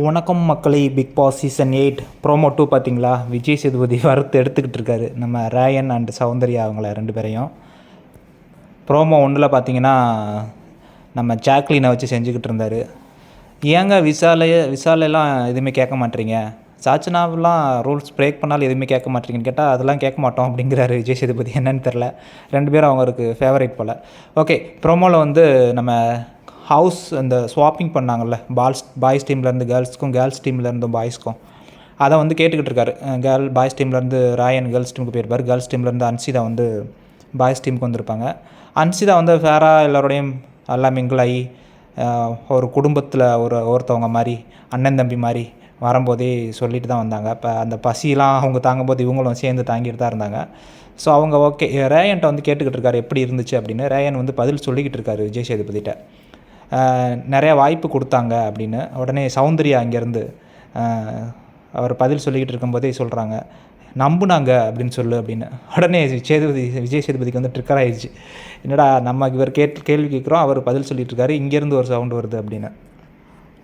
வணக்கம் மக்களே. Big Boss season 8 promo 2 பார்த்தீங்களா? விஜய் சேதுபதி வறுத்து எடுத்துக்கிட்டு இருக்காரு நம்ம ராயன் அண்ட் சௌந்தர்யா அவங்கள 2 பேரையும். ப்ரோமோ 1ல் பார்த்தீங்கன்னா நம்ம ஜாக்லினை வச்சு செஞ்சுக்கிட்டு இருந்தார். ஏங்க விசாலெல்லாம் எதுவுமே கேட்க மாட்டேறீங்க, சாச்சனாவெலாம் ரூல்ஸ் பிரேக் பண்ணாலும் எதுவுமே கேட்க மாட்டேறீங்கன்னு கேட்டால் அதெல்லாம் கேட்க மாட்டோம் அப்படிங்கிறாரு விஜய் சேதுபதி. என்னன்னு தெரில, 2 பேரும் அவங்களுக்கு ஃபேவரேட் போல். ஓகே, ப்ரோமோவில் வந்து நம்ம ஹவுஸ் அந்த ஸ்வாப்பிங் பண்ணாங்கள்ல, பாய்ஸ் டீம்லேருந்து கேர்ள்ஸ்க்கும், கேர்ள்ஸ் டீம்லேருந்து பாய்ஸ்க்கும், அதை வந்து கேட்டுக்கிட்டு இருக்காரு. பாய்ஸ் டீம்லேருந்து ராயன் கேர்ள்ஸ் டீமுக்கு போயிருப்பார். கேர்ள்ஸ் டீம்லேருந்து அன்சிதா வந்து பாய்ஸ் டீமுக்கு வந்திருப்பாங்க. அன்சிதா வந்து ஃபேராக எல்லோருடையும் எல்லாம் மிங்கிள் ஆகி ஒரு குடும்பத்தில் ஒருத்தவங்க மாதிரி, அண்ணன் தம்பி மாதிரி வரும்போதே சொல்லிட்டு தான் வந்தாங்க. இப்போ அந்த பசிலாம் அவங்க தாங்கும்போது இவங்களும் சேர்ந்து தாங்கிட்டு தான் இருந்தாங்க. ஸோ அவங்க ஓகே, ரேயன்ட்ட வந்து கேட்டுக்கிட்டு இருக்காரு எப்படி இருந்துச்சு அப்படின்னு. ரேயன் வந்து பதில் சொல்லிக்கிட்டு இருக்காரு விஜய் சேதுபதிட்ட. நிறையா வாய்ப்பு கொடுத்தாங்க அப்படின்னு. உடனே சௌந்தர்யா அங்கேருந்து அவர் பதில் சொல்லிக்கிட்டு இருக்கும்போதே சொல்கிறாங்க, நம்புனாங்க அப்படின்னு சொல்லு அப்படின்னு. உடனே விஜய் சேதுபதிக்கு வந்து ட்ரிக்கர் ஆகிடுச்சு. என்னடா நம்ம இவர் கேள்வி கேட்குறோம், அவர் பதில் சொல்லிட்டு இருக்காரு, இங்கேருந்து ஒரு சவுண்டு வருது அப்படின்னு.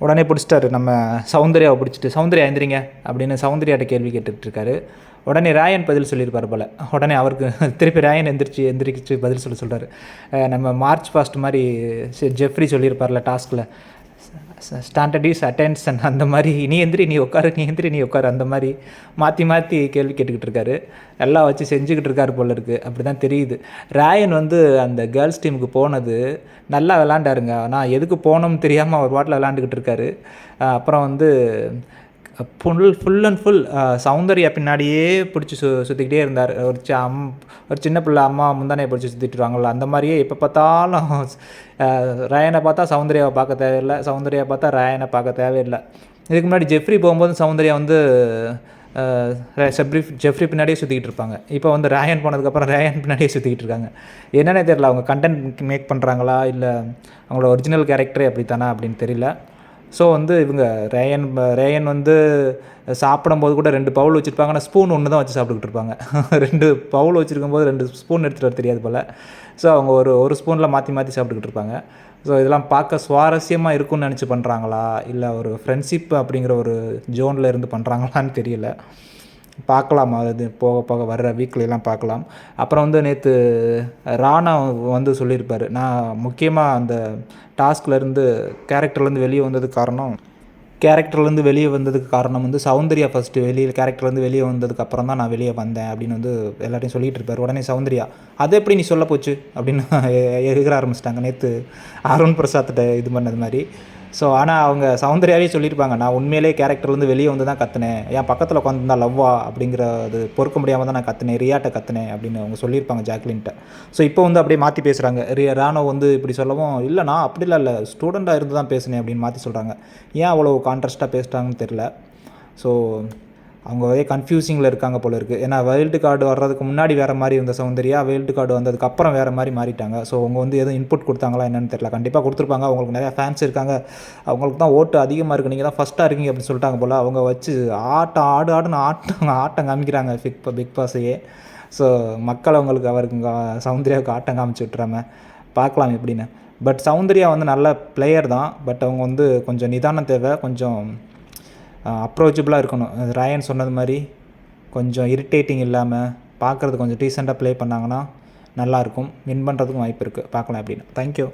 உடனே பிடிச்சிட்டாரு நம்ம சௌந்தர்யாவை பிடிச்சிட்டு, சௌந்தர்யா எந்திரிங்க அப்படின்னு சௌந்தர்யாட்ட கேள்வி கேட்டுட்ருக்காரு. உடனே ராயன் பதில் சொல்லியிருப்பார் போல். உடனே அவருக்கு திருப்பி ராயன் எந்திரிச்சு பதில் சொல்கிறாரு. நம்ம மார்ச் பாஸ்ட் மாதிரி ஜெஃப்ரி சொல்லியிருப்பார்ல டாஸ்கில், ஸ்டாண்டர்ட் இஸ் அட்டென்ஷன், அந்த மாதிரி நீ எந்திரி நீ உட்காரு, நீ எந்திரி நீ உட்காரு, அந்த மாதிரி மாற்றி கேள்வி கேட்டுக்கிட்டு இருக்காரு. எல்லாம் வச்சு செஞ்சுக்கிட்டு இருக்காரு போல் இருக்குது, அப்படி தான் தெரியுது. ராயன் வந்து அந்த கேர்ள்ஸ் டீமுக்கு போனது நல்லா விளாண்டாருங்க. ஆனால் எதுக்கு போனோம்னு தெரியாமல் அவர் பாட்டில் விளாண்டுக்கிட்டு இருக்காரு. அப்புறம் வந்து ஃபுல் அண்ட் ஃபுல் சௌந்தர்யா பின்னாடியே பிடிச்சி சுற்றிக்கிட்டே இருந்தார். ஒரு சின்ன பிள்ளை அம்மா முந்தானையை பிடிச்சி சுற்றிட்டுருவாங்கள்ல, அந்த மாதிரியே எப்போ பார்த்தாலும் ராயனை பார்த்தா சௌந்தர்யாவை பார்க்க தேவையில்லை, சௌந்தர்யாவை பார்த்தா ராயனை பார்க்க தேவையில்லை. இதுக்கு முன்னாடி ஜெஃப்ரி போகும்போது சௌந்தர்யா வந்து ஜெஃப்ரி பின்னாடியே சுற்றிக்கிட்டு இருப்பாங்க. இப்போ வந்து ராயன் போனதுக்கப்புறம் ராயன் பின்னாடியே சுற்றிக்கிட்டு இருக்காங்க. என்னென்னே தெரியல, அவங்க கண்டென்ட் மேக் பண்ணுறாங்களா இல்லை அவங்களோட ஒரிஜினல் கேரக்டரே அப்படி தானே அப்படின்னு தெரியல. ஸோ வந்து இவங்க ரேயன் வந்து சாப்பிடும்போது கூட 2 பவுல் வச்சுருப்பாங்க, ஆனால் ஸ்பூன் ஒன்று தான் வச்சு சாப்பிட்டுக்கிட்டு இருப்பாங்க. 2 பவுல் வச்சுருக்கும்போது 2 ஸ்பூன் எடுத்துகிட்டு வர தெரியாது போல். ஸோ அவங்க ஒரு ஸ்பூனில் மாற்றி சாப்பிட்டுக்கிட்டு இருப்பாங்க. ஸோ இதெல்லாம் பார்க்க சுவாரஸ்யமாக இருக்கும்னு நினச்சி பண்ணுறாங்களா இல்லை ஒரு ஃப்ரெண்ட்ஷிப் அப்படிங்கிற ஒரு ஜோனில் இருந்து பண்ணுறாங்களான்னு தெரியல. பார்க்கலாம், அது போக போக வர்ற வீக்லாம் பார்க்கலாம். அப்புறம் வந்து நேற்று ராணா வந்து சொல்லியிருப்பார், நான் முக்கியமாக அந்த டாஸ்க்லேருந்து கேரக்டர்லேருந்து வெளியே வந்ததுக்கு காரணம் வந்து சௌந்தர்யா ஃபஸ்ட்டு கேரக்டர்லேருந்து வெளியே வந்ததுக்கப்புறம் தான் நான் வெளியே வந்தேன் அப்படின்னு வந்து எல்லாத்தையும் சொல்லிகிட்டு இருப்பார். உடனே சௌந்தர்யா, அது எப்படி நீ சொல்ல போச்சு அப்படின்னு எகிற ஆரம்பிச்சிட்டாங்க நேற்று அருண் பிரசாத்திட்ட இது பண்ணது மாதிரி. ஸோ ஆனால் அவங்க சௌந்தர்யாவே சொல்லியிருப்பாங்க, நான் உண்மையிலே கேரக்டர்லேருந்து வெளியே வந்து தான் கற்றுனேன், என் பக்கத்தில் உட்காந்துருந்தா லவ்வா அப்படிங்கிறது பொறுக்க முடியாமல் தான் நான் கற்றுனேன், ரியாட்ட கற்றுனேன் அப்படின்னு அவங்க சொல்லியிருப்பாங்க ஜாக்லின்ட்ட. ஸோ இப்போ வந்து அப்படியே மாற்றி பேசுகிறாங்க. ராணோ வந்து இப்படி சொல்லவும், இல்லை நான் அப்படிலாம் இல்லை, ஸ்டூடெண்ட்டாக இருந்து தான் பேசினேன் அப்படின்னு மாற்றி சொல்கிறாங்க. ஏன் அவ்வளோ கான்ட்ராஸ்ட்டாக பேசுகிறாங்கன்னு தெரில. ஸோ அவங்க ஒரே கன்ஃபியூசிங்கில் இருக்காங்க போல இருக்குது. ஏன்னா வைல்டு கார்டு வர்றதுக்கு முன்னாடி வேறு மாதிரி இருந்த சௌந்தர்யா, வைல்டு கார்டு வந்ததுக்கப்புறம் வேறு மாதிரி மாறிட்டாங்க. ஸோ அவங்க வந்து எதுவும் இன்புட் கொடுத்தாங்களா என்னென்னு தெரியல. கண்டிப்பாக கொடுத்துருப்பாங்க, அவங்களுக்கு நிறையா ஃபேன்ஸ் இருக்காங்க, அவங்களுக்கு தான் ஓட்டு அதிகமாக இருக்குது, நீங்கள் தான் ஃபஸ்ட்டாக இருக்கீங்க அப்படின்னு சொல்லிட்டாங்க போல். அவங்க வச்சு ஆடுன்னு ஆட்டம் காமிக்கிறாங்க பிக் பாஸையே. ஸோ மக்கள் அவருக்கு சௌந்தர்யாவுக்கு ஆட்டம் காமிச்சு விட்டுறாம பார்க்கலாம் எப்படின்னு. பட் சௌந்தர்யா வந்து நல்ல பிளேயர் தான், பட் அவங்க வந்து கொஞ்சம் நிதானம் தேவை, கொஞ்சம் அப்ரோச்சபிளாக இருக்கணும். ராயன் சொன்னது மாதிரி கொஞ்சம் இரிட்டேட்டிங் இல்லாமல் பார்க்குறது கொஞ்சம் டீசெண்டாக ப்ளே பண்ணாங்கன்னா நல்லாயிருக்கும். வின் பண்ணுறதுக்கும் வாய்ப்பு இருக்குது, பார்க்கலாம் அப்படின்னு. தேங்க்யூ.